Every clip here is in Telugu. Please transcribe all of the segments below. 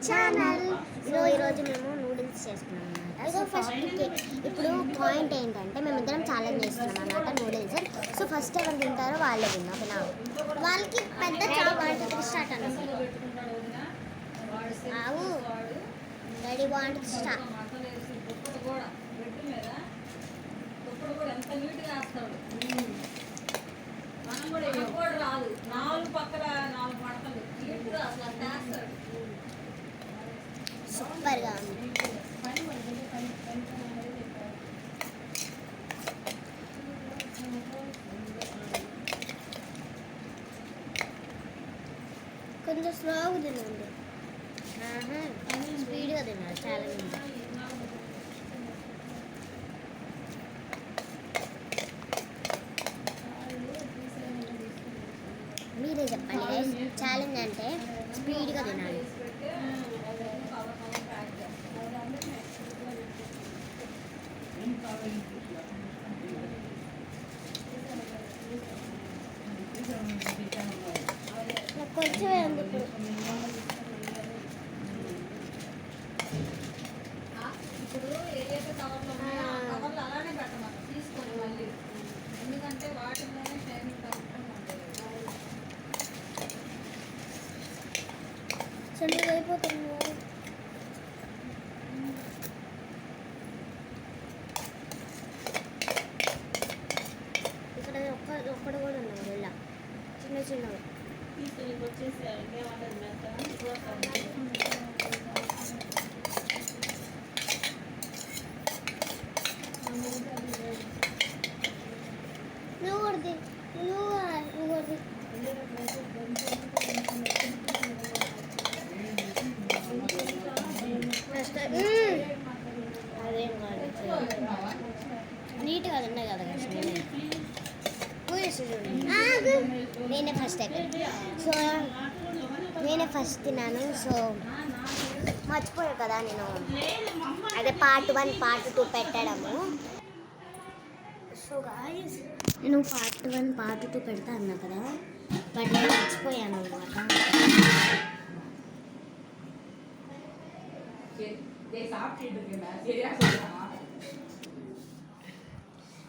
ఛానల్. సో ఈరోజు మేము నూడిల్స్ చేసుకున్నాం అనమాట. సో ఫస్ట్కి ఇప్పుడు పాయింట్ ఏంటంటే మేమిద్దరం ఛాలెంజ్ చేస్తున్నాం అనమాట నూడిల్స్. సో ఫస్ట్ ఎవరు తింటారో వాళ్ళే తిన్నాం. ఓకేనా? వాళ్ళకి పెద్ద చాపాటు స్టార్ట్ అన్నమాట. ఆవు రెడీ వాంట్ స్టార్ట్. సూపర్గా ఉంది. కొంచెం స్లోగా తినండి. స్పీడ్గా తినాలి చాలా మంది. మీరే చెప్పండి గైస్, ఛాలెంజ్ అంటే స్పీడ్గా తినాలి. కొంచెం ఎందుకు ఇప్పుడు ఏదైతే కవర్లో ఉన్నాయో ఆ కవర్లు అలానే పెట్టమని తీసుకొని మళ్ళీ, ఎందుకంటే వాటిలోనే షైనింగ్ చెల్లి అయిపోతుంది. ఇక్కడ ఒక్కడు కూడా ఉన్నాడు ఇలా చిన్న చిన్నగా. నువ్వు కొడుతుంది నువ్వు కొడుతుంది. అదేం కాదు, నీట్గా ఉన్నాయి కదా. నేనే ఫస్ట్ అయిపోయింది. సో నేనే ఫస్ట్ తిన్నాను. సో మర్చిపోయాను కదా నేను, అదే పార్ట్ 1 పార్ట్ 2 పెట్టడము. సో గాయ్స్ నేను పార్ట్ 1 పార్ట్ 2 పెడతా అన్నా కదా, బట్ నేను మర్చిపోయాను అనమాట.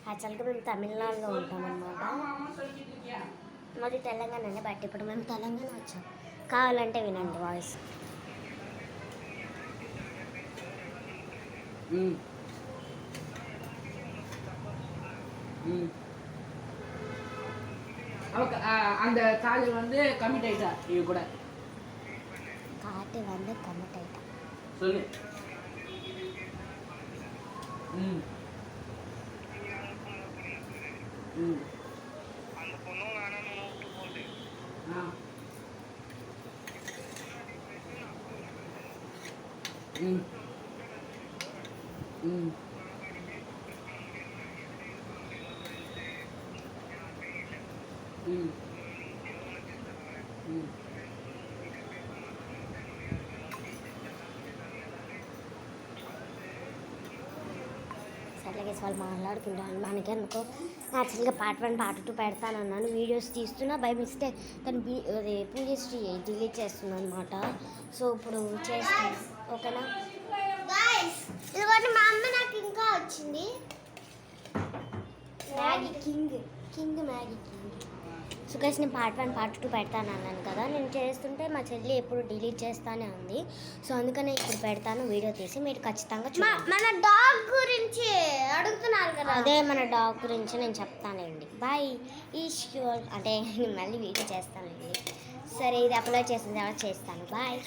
యాక్చువల్గా మేము తమిళనాడులో ఉంటాం అన్నమాట. మాది తెలంగాణనే, బట్ ఇప్పుడు మేము తెలంగాణ వచ్చాం. కావాలంటే వినండి వాయిస్. அந்த கால் வந்து கமிட் ஆயிட்டா இது கூட காட்டு வந்து கமிட் ஆயிட்டா சொல்லு. அந்த பொண்ணும் வேணாம் விட்டு போகுது. సర్లే వాళ్ళు మాట్లాడుకుంటాను. మనకెందుకో యాక్చువల్గా పార్ట్ 1 పార్ట్ 2 పెడతానన్నాను. వీడియోస్ తీస్తున్నా బై మిస్టేక్ తను పూజశ్రీ డిలీట్ చేస్తున్నాను అనమాట. సో ఇప్పుడు చేస్తాను. ఓకేనా ఇదిగోండి, మా అమ్మ నాకు ఇంకా వచ్చింది Maggi king Maggi king. So guys నేను పార్ట్ 1 పార్ట్ 2 పెడతాను అన్నాను కదా. నేను చేస్తుంటే మా చెల్లి ఎప్పుడు డిలీట్ చేస్తానే ఉంది. సో అందుకనే ఇప్పుడు పెడతాను వీడియో తీసి, మీరు ఖచ్చితంగా మన డాగ్ గురించి అడుగుతున్నారు కదా, అదే మన డాగ్ గురించి నేను చెప్తానండి. బాయ్ ఈశ్వర్ అంటే మళ్ళీ వీడియో చేస్తానండి. సరే ఇది అప్లోడ్ చేసిన తర్వాత చేస్తాను. బాయ్.